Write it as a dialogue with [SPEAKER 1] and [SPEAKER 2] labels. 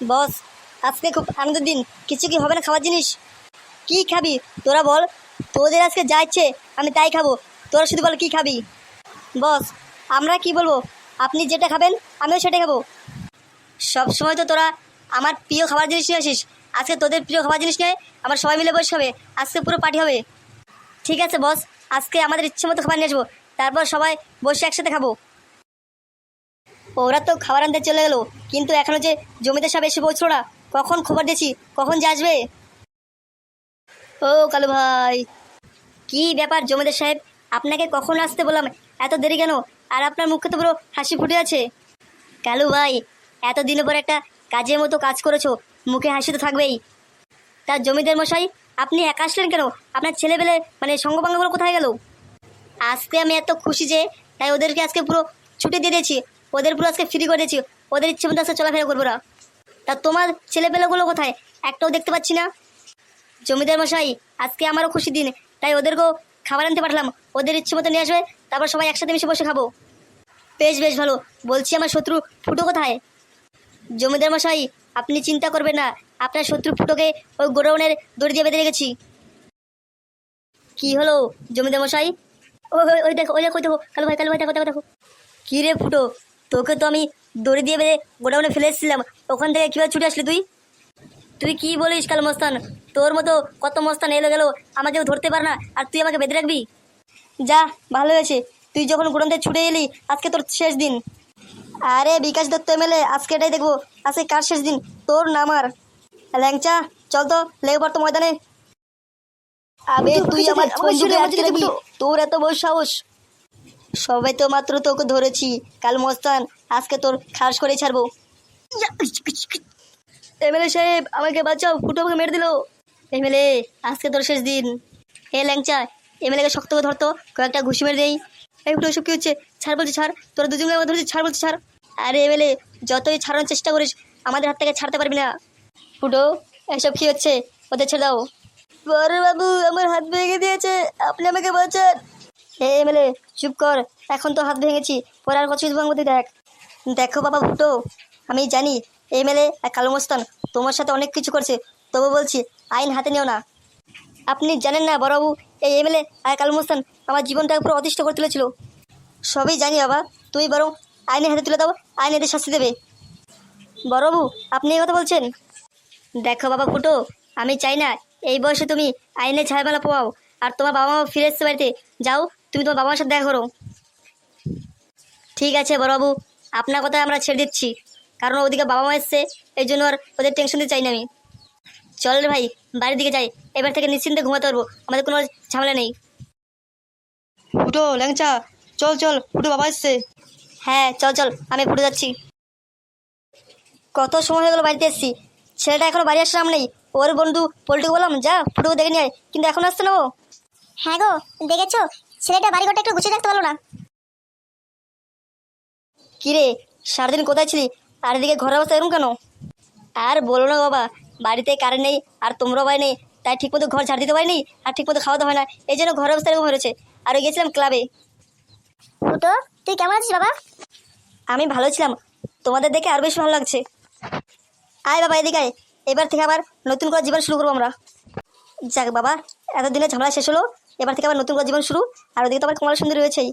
[SPEAKER 1] বস, আজকে খুব আনন্দের দিন। কিছু কি হবে না খাবার জিনিস? কি খাবি তোরা বল। তোদের আজকে যা ইচ্ছে আমি তাই খাবো। তোরা শুধু বল কি খাবি। বস, আমরা কি বলবো, আপনি যেটা খাবেন আমিও সেটাই খাবো। সব সময় তো তোরা আমার প্রিয় খাবার জিনিস নিয়ে আসিস। আজকে তোদের প্রিয় খাবার জিনিস নিয়ে আমার সবাই মিলে বসে খাবে। আজকে পুরো পার্টি হবে। ঠিক আছে বস, আজকে আমাদের ইচ্ছে মতো খাবার নিয়ে আসবো, তারপর সবাই বসে একসাথে খাবো। ওরা তো খাবার আনতে চলে গেলো, কিন্তু এখনো যে জমিদার সাহেব এসে পৌঁছলো না। কখন খবর দিয়েছি, কখন যে আসবে। ও কালু ভাই, কি ব্যাপার জমিদার সাহেব, আপনাকে কখন আসতে বললাম, এত দেরি কেন? আর আপনার মুখে তো পুরো হাসি ফুটে আছে। কালু ভাই, এতদিনের পর একটা কাজের মতো কাজ করেছো, মুখে হাসি তো থাকবেই। তার জমিদার মশাই, আপনি একা আসলেন কেন? আপনার ছেলেবেলে মানে সঙ্গবাঙ্গগুলো কোথায় গেল? আজকে আমি এত খুশি যে তাই ওদেরকে আজকে পুরো ছুটি দিয়ে দিয়েছি। ওদের পুরো আজকে ফ্রি করে দিয়েছি। ওদের ইচ্ছে মতো আজকে চলাফেরা করবো না। তা তোমার ছেলেপেলেগুলো কোথায়? একটাও দেখতে পাচ্ছি না। জমিদার মশাই, আজকে আমারও খুশি দিন, তাই ওদেরকেও খাবার আনতে পাঠালাম। ওদের ইচ্ছে মতো নিয়ে আসবে, তারপর সবাই একসাথে মিশে বসে খাবো। বেশ বেশ ভালো। বলছি, আমার শত্রু ফুটো কোথায়? জমিদার মশাই, আপনি চিন্তা করবেন না, আপনার শত্রু ফুটোকে ওই গোডাউনের দড়ি দিয়ে বেঁধে রেখেছি। কি হলো জমিদার মশাই? ওই ওই ওই দেখো, ওই দেখো, ওই দেখো, কালু ভাই, কালু ভাই, দেখো দেখো দেখো। কি রে ফুটো, তোকে তো আমি দড়ি দিয়ে বেঁধে গোডাউনে ফেলে এসেছিলাম, ওখান থেকে কীভাবে ছুটে আসলি তুই? তুই কি বলিস কাল মস্তান? তোর মতো কত মস্তান এলো গেল, আমাকেও ধরতে পার না, আর তুই আমাকে বেঁধে রাখবি? যা, ভালো হয়েছে তুই যখন গোডাউন থেকে ছুটে এলি। আজকে তোর শেষ দিন। আরে বিকাশ দত্ত এমএলএ, আজকে এটাই দেখবো, আজকে কার শেষ দিন, তোর না আমার। ল্যাংচা, চল তো লেগে পড়তো ময়দানে। আবে তুই আমার বন্ধুকে আটকে রাখবি? তোর এত বড় সাহস! সবাই তো মাত্র তোকে ধরেছি কাল মস্তান, আজকে তোর খাস করে ছাড়বো। এমএলএ সাহেব, আমাকে বাঁচাও, ফুটো আমাকে মেরে দিল। এমএলএ, আজকে তোর শেষ দিন। হে ল্যাংচা, এমএলএকে শক্ত করে ধরতো, কয়েকটা ঘুষি মেরে দেই। এই ফুটো, এসব কি হচ্ছে? ছাড় বলছি, ছাড়। তোরা দুজনে আমার ধরেছিস, ছাড় বলছি, ছাড়। আরে এমএলএ, যতই ছাড়ানোর চেষ্টা করিস আমাদের হাত থেকে ছাড়তে পারবি না। ফুটো, এসব কি হচ্ছে? ওদের ছেড়ে দাও। বড় বাবু, আমার হাত ভেঙে দিয়েছে, আপনি আমাকে বাঁচান। হে এমএলএ, চুপ কর। এখন তো হাত ভেঙেছি, পরে আর কত কিছু ভাঙবো তুই দেখ। দেখো বাবা ফুটো, আমি জানি এমএলএ আর কালো মস্তান তোমার সাথে অনেক কিছু করছে, তবু বলছি আইন হাতে নিও না। আপনি জানেন না বড়বাবু, এই এমএলএ আর কালো মস্তান আমার জীবনটাকে পুরো অতিষ্ঠ করে তুলেছিল। সবই জানি বাবা, তুমি বরং আইনের হাতে তুলে দাও, আইন এদের শাস্তি দেবে। বড়বাবু, আপনি এই কথা বলছেন? দেখো বাবা ফুটো, আমি চাই না এই বয়সে তুমি আইনে ঝামেলা পোয়াও। আর তোমার বাবা মা ফিরে এসছে বাড়িতে, যাও তুমি তোমার বাবা মার সাথে দেখা করো। ঠিক আছে বড়বাবু, আপনার কথা আমরা ছেড়ে দিচ্ছি, কারণ ওদিকে বাবা মা এসছে, এই জন্য আর ওদের টেনশন দিতে চাই না আমি। চল রে ভাই, বাড়ির দিকে যাই, এবার থেকে নিশ্চিন্তে ঘুমাতে পারবো, আমাদের কোনো ঝামেলা নেই। ফুটো, ল্যাংচা, চল চল, ফুটো বাবা এসছে। হ্যাঁ চল চল, আমি ফুটো যাচ্ছি। কত সময় হয়ে গেলো বাড়িতে এসছি, ছেলেটা এখনো বাড়ি আসার নাম নেই। ওর বন্ধু পল্টুকে বললাম যা ফুটো দেখে নিয়ে আয়, কিন্তু এখন আসছে না ও।
[SPEAKER 2] হ্যাঁ গো, দেখেছো ছেলেটা বাড়িঘরটা একটু গুছিয়ে রাখতে পারলো না।
[SPEAKER 1] কিরে, সারাদিন কোথায় ছিলি? আর এদিকে ঘরের অবস্থা এরকম কেন? আর বলো না বাবা, বাড়িতে কারেন্ট নেই, আর তোমরাও বাড়ি নেই, তাই ঠিকমতো ঘর ঝাড় দিতে পারিনি, আর ঠিকমতো খাওয়া দাওয়া হয় না, এই জন্য ঘরের অবস্থা এরকম হয়েছে। আর ওই গেছিলাম ক্লাবে।
[SPEAKER 2] ফুটো, তুই কেমন আছিস বাবা?
[SPEAKER 1] আমি ভালো ছিলাম, তোমাদের দেখে আর বেশি ভালো লাগছে। আয় বাবা এদিকে আয়, এবার থেকে আবার নতুন করে জীবন শুরু করবো আমরা। যাক বাবা, এতদিনের ঝামেলা শেষ হলো, এবার থেকে আবার নতুন করে জীবন শুরু। আর ওদিকে তো আবার কুমার সুন্দরী রয়েছেই।